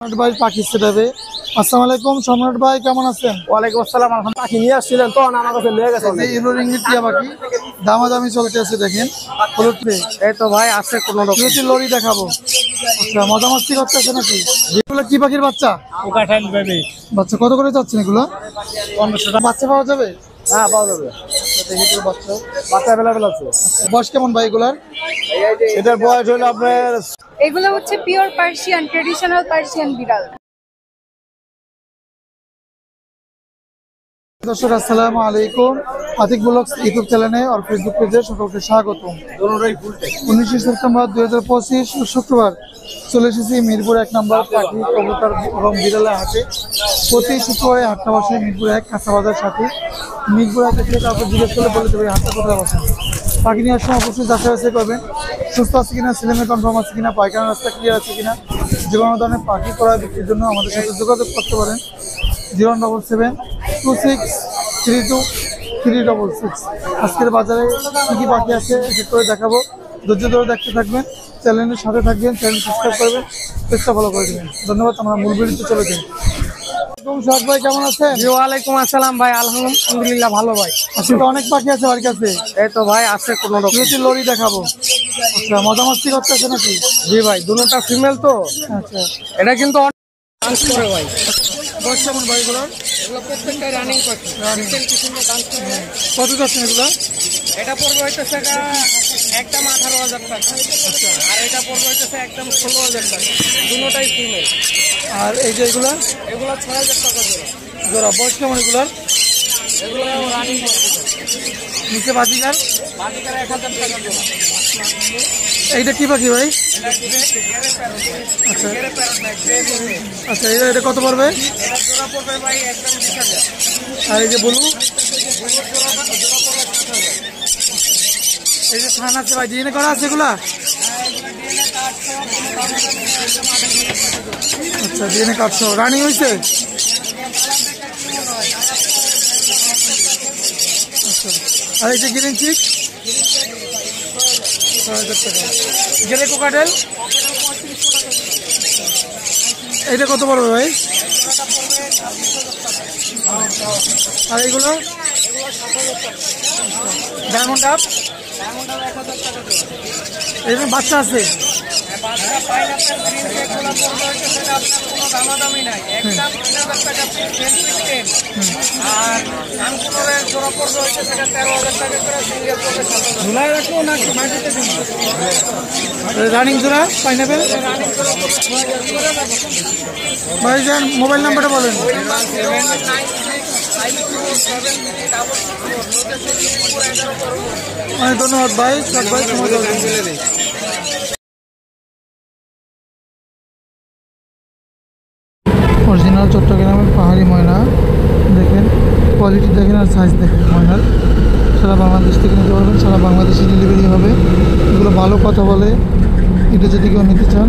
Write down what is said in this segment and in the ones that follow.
ভাই পাখি সেটাবে। আসসালামু আলাইকুম সম্রাট ভাই, কেমন আছেন? ওয়ালাইকুম আসসালাম। পাখি নিয়ে আসছিলেন তো, আমার কাছে নিয়ে গেছেন। ইউরো রিঙ্গিট টিয়া পাখি দামাদামি চলতে আছে, দেখেন হলুদ পে। এই তো ভাই আছে কোনো রকম লরি দেখাবো। আচ্ছা, মজা মাস্তি করতেছে নাকি? এগুলো কি পাখির বাচ্চা? Cockatiel baby. বাচ্চা কত করে চাচ্ছেন এগুলো? 1500 টাকা। বাচ্চা পাওয়া যাবে? হ্যাঁ পাওয়া যাবে। দেখি তো বাচ্চা। বাচ্চা অ্যাভেলেবেল আছে। বয়স কেমন ভাই এগুলার? এটার বয়স হলো আপনার এগুলো হচ্ছে পিওর পার্সিয়ান, ট্রেডিশনাল পার্সিয়ান বিড়াল। দর্শক আসসালামু আলাইকুম, আতিক ব্লগস ইউটিউব চ্যানেলে আর ফেসবুক পেজে সকলকে স্বাগতম। 19 সেপ্টেম্বর 2025 শুক্রবার চলে এসেছি মিরপুর 1 নম্বর পাখি কবুতর এবং বিড়ালের হাটে। প্রতি শুক্রবারে হাটটা বসে মিরপুর 1 কাঁচা বাজার সাথে। মিরপুর 1 থেকে কাউকে জিজ্ঞেস করলে বলে দেবে হাটটা কোথায় বসে। পাখি নেওয়ার সময় অবশ্যই যাচাই বাছাই করবেন, সুস্থ আছে কিনা, ছেলেমেয়ে কনফার্ম আছে কিনা, পায়খানা রাস্তা ক্লিয়ার আছে কিনা। যে কোনো ধরনের পাখি ক্রয় বিক্রির জন্য আমাদের সাথে যোগাযোগ করতে পারেন 07726323366। আজকের বাজারে কী কী পাখি আছে এক করে দেখাবো, ধৈর্য ধরে দেখতে থাকবেন, চ্যানেলের সাথে থাকবেন, চ্যানেল সাবস্ক্রাইব করবেন, পেজটা ফলো করে দেবেন। ধন্যবাদ। আমরা মূল ভিডিওতে চলে যাই। সোহাগ ভাই কেমন আছেন? ওয়ালাইকুম আসসালাম ভাই, আলহামদুলিল্লাহ ভালো ভাই। আসলে অনেক পাখি আছে আমার কাছে। এই তো ভাই আছে কোনো রকম লরি দেখাবো। আচ্ছা, মজা মাস্তি করতেছে নাকি? জি ভাই, দুটোটা ফিমেল তো। আচ্ছা, এটা কিন্তু ডান্স করে ভাই। বয়স কেমন ভাই এগুলো? এগুলো প্রত্যেকটাই রানিং পাখি। ডান্স করে। কত যাচ্ছেন এগুলো? এটা পড়বে হইতেছে একদম 18,000 টাকা। আচ্ছা, আর এটা পড়বে হইতেছে একদম 16,000 টাকা। দুটোটাই ফিমেল। আর এই যে এগুলো? এগুলো 6,000 টাকা জোড়া। জোড়া। বয়স কেমন এগুলোর? এগুলো রানিং পাখি। নিচে বাজিকার? বাকিটা 1,000 টাকা জোড়া। এইটা কি পাখি ভাই? এটা আচ্ছা গ্রে প্যারট না, গ্রে ফিমেল। আচ্ছা, এটা কত পড়বে? এটা জোড়া পড়বে ভাই একদম 20,000। আর এই যে ব্লু? জোড়া পড়বে 20,000। এই যে থান আছে ভাই, ডিএনএ করা আছে এগুলা? আচ্ছা, ডিএনএ কাটছো, রানিং হয়েছে? আচ্ছা, আর এই যে গ্রিন চিক? 6,000 টাকা। Grey cockatiel? এইটা কত পড়বে ভাই? আর এইগুলো? Diamond up? এখানে বাচ্চা আছে? বাচ্চা পাইনাপেল গ্রিন যেগুলো পড়বে হইতেছে আপনার কোনো দামাদামি নাই, একদম 3,000 টাকা পিস, 10 আর আনকুলের জোড়া পড়বে হইতেছে 13,000 টাকা করে, সিঙ্গেল পড়বে 7,000। ঝুলাই রাখবো নাকি মাটিতে দিব? রানিং জোড়া পাইনাপেল? রানিং জোড়া পড়বে 6,000 করে রাখবো। ভাই যান মোবাইল নাম্বারটা বলেন। 79664। অনেক ধন্যবাদ ভাই, সব ভাই সময় দেবেন। অরিজিনাল চট্টগ্রামের পাহাড়ি ময়না দেখেন, কোয়ালিটি দেখেন আর সাইজ দেখেন ময়নার। সারা বাংলাদেশ থেকে নিতে পারবেন, সারা বাংলাদেশে ডেলিভারি হবে। এগুলো ভালো কথা বলে, এটা যদি কেউ নিতে চান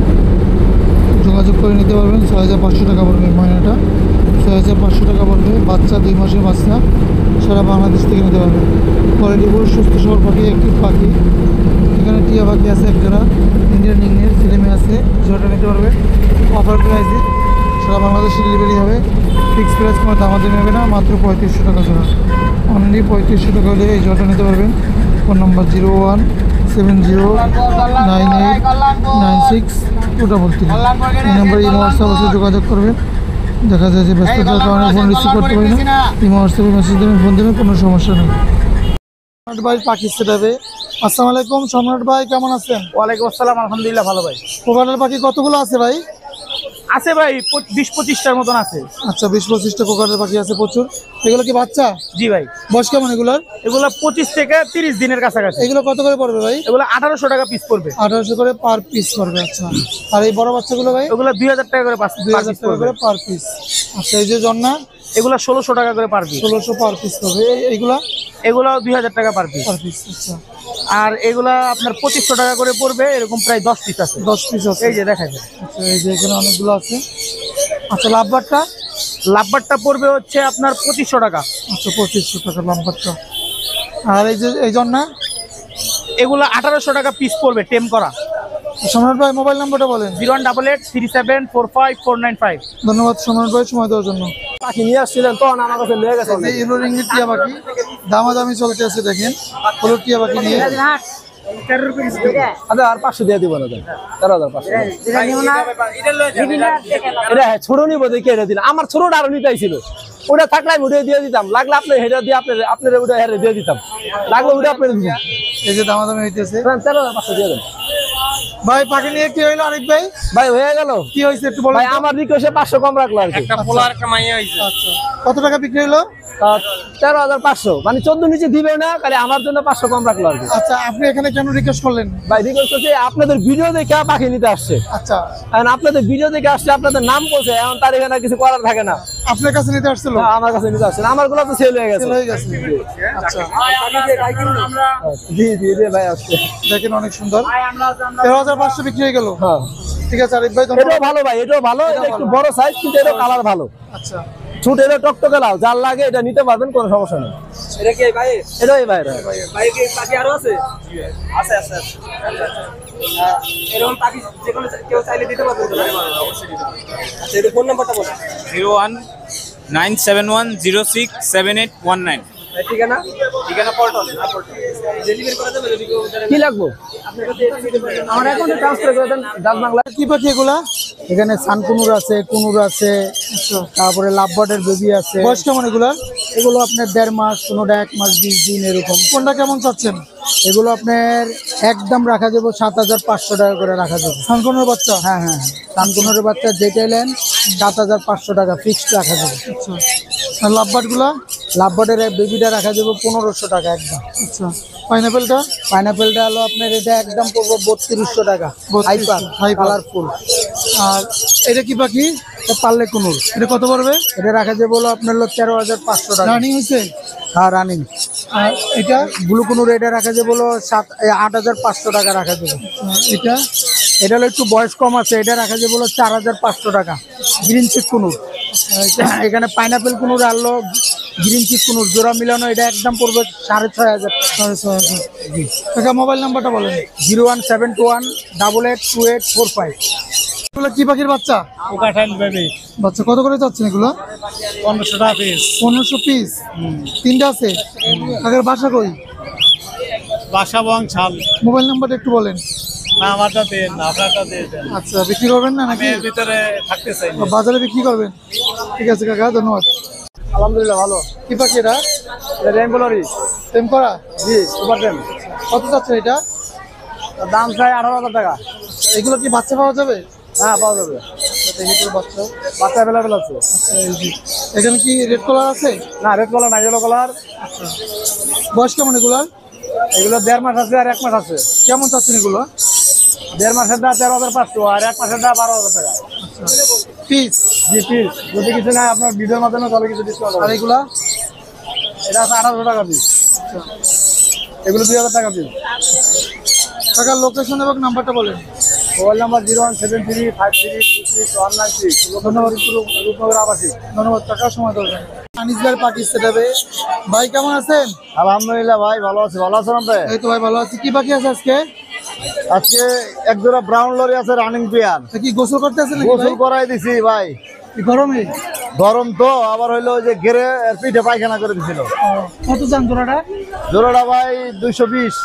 যোগাযোগ করে নিতে পারবেন। 6,500 টাকা পড়বে ময়নাটা, 6,500 টাকা পড়বে। বাচ্চা 2 মাসের বাচ্চা, সারা বাংলাদেশ থেকে নিতে পারবেন। কোয়ালিটি পুরো সুস্থ সবল পাখি, একটি পাখি। এখানে টিয়া পাখি আছে এক জোড়া, ইন্ডিয়ান রিংয়ের ছেলেমেয়ে আছে, জোড়াটা নিতে পারবে অফার প্রাইসে। সারা বাংলাদেশে ডেলিভারি হবে, ফিক্সড প্রাইস কোনো দামাদামি হবে না, মাত্র 3,500 টাকা জোড়া। অনলি 3,500 টাকা হলে এই জোড়াটা নিতে পারবেন। ফোন নম্বর 01709896 এই নম্বরে এই হোয়াটসঅ্যাপে যোগাযোগ করবেন। দেখা যায় যে ব্যস্ততার কারণে ফোন রিসিভ করতে পারি না, এই হোয়াটসঅ্যাপে মেসেজ দেবেন, ফোন দেবেন, কোনো সমস্যা নেই। সম্রাট ভাই পাখি সেটাবে। আসসালামু আলাইকুম সম্রাট ভাই, কেমন আছেন? ওয়ালাইকুম আসসালাম, আলহামদুলিল্লাহ ভালো ভাই। কোকাটেল পাখি কতগুলো আছে ভাই? আছে ভাই 20-25টার মতন আছে। আচ্ছা, 20-25টা কোকাটেল পাখি আছে প্রচুর। এগুলো কি বাচ্চা? জি ভাই। বয়স কেমন এগুলোর? এগুলো 25 থেকে 30 দিনের কাছাকাছি। এগুলো কত করে পড়বে ভাই? এগুলো 1800 টাকা পিস পড়বে। 1800 করে পার পিস পড়বে। আচ্ছা, আর এই বড় বাচ্চাগুলো ভাই? এগুলো 2,000 টাকা করে 2,000 টাকা করে পার পিস। আচ্ছা, এই যে জন্না? এগুলো 1600 টাকা করে পার পিস। 1600 পার পিস পড়বে। এইগুলা? এগুলো 2,000 টাকা পার পিস। Per piece. আচ্ছা, আর এগুলা আপনার 2500 টাকা করে পড়বে, এরকম প্রায় 10 পিস আছে। 10 পিস আছে, এই যে দেখা যায়। আচ্ছা, এই যে এখানে অনেকগুলো আছে। আচ্ছা, লাভবারটা? লাভবারটা পড়বে হচ্ছে আপনার 2500 টাকা। আচ্ছা, 2500 টাকা লাভবারটা। আর এই যে এই জন্না? এগুলো 1800 টাকা পিস পড়বে, টেম করা। সম্রাট ভাই মোবাইল নাম্বারটা বলেন। 0188374549 ধন্যবাদ সম্রাট ভাই সময় দেওয়ার জন্য। পাখি নিয়ে আসছিলেন তখন আমার কাছে লেগে গেছে এই ইয়েলো রিংগের টিয়া পাখি দামাদামি চলতে আছে দেখেন, হলুদ টিয়া পাখি নিয়ে। আচ্ছা আর 500 দিয়ে দিব না 13,500 এটা ছোট নিব দেখে এটা দিন আমার ছোটটা আরো নিতে আইছিল ওটা থাকলে আমি ওটা দিয়ে দিতাম লাগলে আপনি হেটা দিয়ে আপনার ওটা হেরে দিয়ে দিতাম লাগলে ওটা আপনার দিতাম এই যে দামাদামি হইতেছে 13,500 দিয়ে দেন ভাই। পাখি নিয়ে কি হইলো আরেক ভাই? ভাই হয়ে গেল কি হয়েছে একটু বলেন ভাই তো? আমার রিকোয়েস্টে 500 কম রাখলো আর কি একটা পোলা আর একটা মাইয়া হইছে। আচ্ছা কত টাকা বিক্রি হলো? 13,500 মানে 14 নিচে দিবে না খালি আমার জন্য 500 কম রাখলো আর কি। আচ্ছা আপনি এখানে কেন রিকোয়েস্ট করলেন? ভাই রিকোয়েস্ট হচ্ছে আপনাদের ভিডিও দেখে পাখি নিতে আসছে, আচ্ছা এখন আপনাদের ভিডিও দেখে আসছে আপনাদের নাম বলছে এখন তার এখানে কিছু করার থাকে না, আপনার কাছে নিতে আসছিল? আমার কাছে নিতে আসছে আমার গুলো তো সেল হয়ে গেছে। সেল হয়ে গেছে। আচ্ছা জি জি জি ভাই আসছে দেখেন অনেক সুন্দর 13,500 বিক্রি হয়ে গেল। হ্যাঁ ঠিক আছে আরিফ ভাই এটাও ধন্যবাদ। ভালো ভাই এটাও ভালো এটা একটু বড় সাইজ কিন্তু এটাও কালার ভালো আচ্ছা ছোট এটা টকটকে লাও যার লাগে এটা নিতে পারবেন কোনো সমস্যা নেই। এটা কি ভাই এটাই ভাই ভাই কি পাখি আরো আছে আছে আছে এরকম পাখি যে কোনো কেউ চাইলে দিতে পারবেন তো অবশ্যই দিতে পারবেন। আচ্ছা এটা ফোন নাম্বারটা বলুন। 01971067819 ঠিকানা ঠিকানা পল্টন। ডেলিভারি করা যাবে যদি কেউ কি লাগবে আমার অ্যাকাউন্টে ট্রান্সফার করে দেন ডাক বাংলা। কি পাখি এগুলা? এখানে সানকুনুর আছে কুনুর আছে তারপরে লাভবার্ডের বেবি আছে। বয়স কেমন এগুলা? এগুলো আপনার 1.5 মাস কোনোটা 1 মাস 20 দিন এরকম। কোনটা কেমন চাচ্ছেন? এগুলো আপনার একদম রাখা যাবে 7,500 টাকা করে রাখা যাবে। সানকনের বাচ্চা? হ্যাঁ হ্যাঁ সানকুনুরের বাচ্চা যেটা এলেন 7,500 টাকা ফিক্সড রাখা যাবে। আচ্ছা আর লাভবার্ড গুলা? লাভবার্ডের বেবিটা রাখা যাবে 1,500 টাকা একদম। আচ্ছা পাইনাপেলটা? পাইনাপেলটা হলো আপনার এটা একদম পড়বো 3,200 টাকা 3200 হাই কালারফুল। আর এটা কি পাখি? এটা পারলে কুনুর এটা কত পড়বে? এটা রাখা যাবে হলো আপনার হলো 13,500 টাকা রানিং হয়েছে? হ্যাঁ রানিং। আর এটা? ব্লু কুনুর এটা রাখা যাবে হলো 8,500 টাকা রাখা যাবে। এটা? এটা হলো একটু বয়স কম আছে এটা রাখা যাবে হলো 4,500 টাকা গ্রিন চিক কুনুর। এখানে পাইনাপেল কুনুর আনলো গ্রিন চিক কুনুর জোড়া মিলানো এটা একদম পড়বে 6,500 জি কাকা মোবাইল নাম্বারটা বলেন। 01721882845। এগুলো কি পাখির বাচ্চা? ওকাঠাল বেবি বাচ্চা কত করে চাচ্ছেন এগুলো? 1500 টাকা পিস। 1500 পিস? তিনটা আছে? কাকের বাসা কই? বাসা বং ছাল মোবাইল নাম্বারটা একটু বলেন। না আমারটা দেন না আপনারটা দিয়ে দেন। আচ্ছা বিক্রি করবেন না নাকি? এর ভিতরে থাকতে চাই না। বাজারে বিক্রি করবেন? ঠিক আছে কাকা ধন্যবাদ। আলহামদুলিল্লাহ ভালো। কি পাখি এটা? রেইনবো লরি টেম করা? জি সুপার টেম। কত চাচ্ছেন এটা? দাম চাই 18,000 টাকা। এগুলো কি বাচ্চা পাওয়া যাবে? হ্যাঁ পাওয়া যাবে দেখি তো বাচ্চা। বাচ্চা অ্যাভেলেবেল আছে। আচ্ছা এই যে এখানে কি রেড কালার আছে? না রেড কালার না ইয়েলো কালার। বয়স কেমন এগুলার? এগুলো 1.5 মাস আছে আর 1 মাস আছে। কেমন চাচ্ছেন এগুলো? 1.5 মাসের দা 13,500 আর 1 মাসের দা 12,000 টাকা পিস? জি পিস যদি কিছু না আপনার ভিডিওর মাধ্যমে তাহলে কিছু ডিসকাউন্ট আর হবে। এগুলা? এটা আছে 1,800 টাকা পিস। এগুলো 2,000 টাকা পিস। কাকার লোকেশন এবং নাম্বারটা বলেন। Mobile number 01735326196। ধন্যবাদ। রূপনগর আবাসিক। ধন্যবাদ কাকা সময় দেবেন। আনিস ভাই পাখি সেটাবে ভাই কেমন আছেন? আলহামদুলিল্লাহ ভাই ভালো আছি। ভালো আছেন আপনি? এই তো ভাই ভালো আছি। কি পাখি আছে আজকে? আজকে এক জোড়া ব্রাউন লরি আছে রানিং পেয়ার। তা কি গোসল করতে আছেন নাকি গোসল ভাই? করাই দিছি ভাই। এই গরমে? গরম তো আবার হইলো ওই যে গেরে পিঠে পায়খানা করে দিছিল। কত দাম জোড়াটা? জোড়াটা ভাই 220।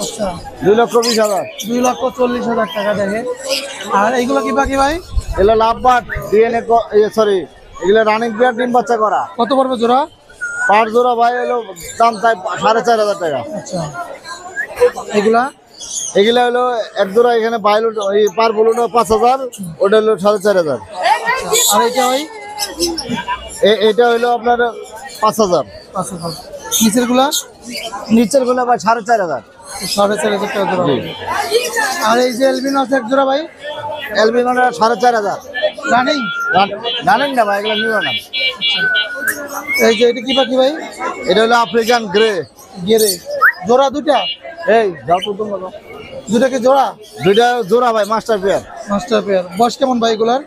আচ্ছা 2,20,000। 2,40,000 টাকা দেখে। আর এইগুলো কি পাখি ভাই? এগুলো লাভবার্ড ডিএনএ সরি এগুলো রানিং পেয়ার ডিম বাচ্চা করা। কত পড়বে জোড়া? পার জোড়া ভাই হলো দাম তাই 4,500 টাকা। আচ্ছা এগুলা? এগুলা হলো এক জোড়া এখানে বাইল পার বলুন 5,000 ওটা হলো 4,500। আর এইটা ভাই? এটা হইলো আপনার 5,000। 5,000। নিচের গুলা? নিচের গুলো ভাই 4,500। 4,500 টাকা জোড়া হবে। আর এই যে এলবিনো আছে এক জোড়া ভাই? এলবিনোটা 4,500। রানিং? জানেন না ভাই এগুলো নিও না। এই যে এটা কি পাখি ভাই? এটা হলো আফ্রিকান গ্রে। গেরে জোড়া দুটা? এই যাও তো তোমরা যাও। দুটাকে জোড়া? দুইটা জোড়া ভাই মাস্টার পেয়ার। Master pair. বয়স কেমন ভাই এগুলার?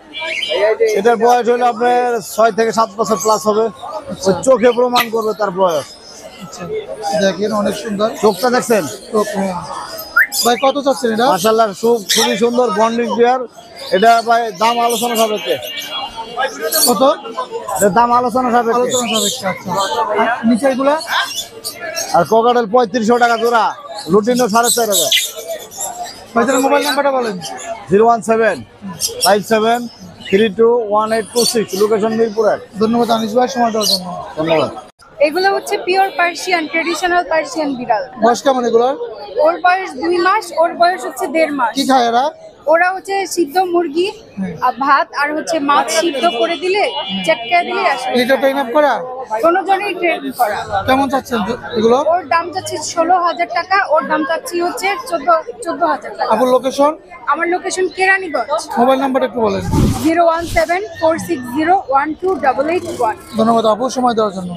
এটার বয়স হলো আপনার 6 থেকে 7 বছর প্লাস হবে। ওই চোখে প্রমাণ করবে তার বয়স। আচ্ছা দেখেন অনেক সুন্দর চোখটা দেখছেন? চোখ। হ্যাঁ ভাই কত চাচ্ছেন এটা? মাশাআল্লাহ খুবই সুন্দর বন্ডিং পেয়ার। এটা ভাই দাম আলোচনা সাপেক্ষে। কত? এটার দাম আলোচনা সাপেক্ষে। আলোচনা সাপেক্ষে। আচ্ছা, আর নিচে এগুলা? আর কোকাটেল 3500 টাকা জোড়া, লুটিনো 4500। ভাইদের মোবাইল নাম্বারটা বলেন। 01757321826, লোকেশন মিরপুরের। ধন্যবাদ আনিস ভাই সময় দেওয়ার জন্য। ধন্যবাদ। এগুলো হচ্ছে পিওর পার্সিয়ান, ট্রেডিশনাল পার্সিয়ান বিড়াল। বয়স কেমন এগুলার? ওর বয়স 2 মাস, ওর বয়স হচ্ছে 1.5 মাস। কি খায় এরা? ওরা হচ্ছে সিদ্ধ মুরগি আর ভাত আর হচ্ছে মাছ সিদ্ধ করে দিলে চটকে দিলে আসে। এটা ট্রেন আপ করা? কোনো জনই ট্রেন করা। কেমন চাচ্ছেন এগুলো? ওর দাম যাচ্ছে 16,000 টাকা, ওর দাম চাচ্ছি হচ্ছে 14,000 টাকা। আপনার লোকেশন? আমার লোকেশন কেরানীগঞ্জ। মোবাইল নাম্বারটা একটু বলেন। 01746012881। ধন্যবাদ আপু সময় দেওয়ার জন্য।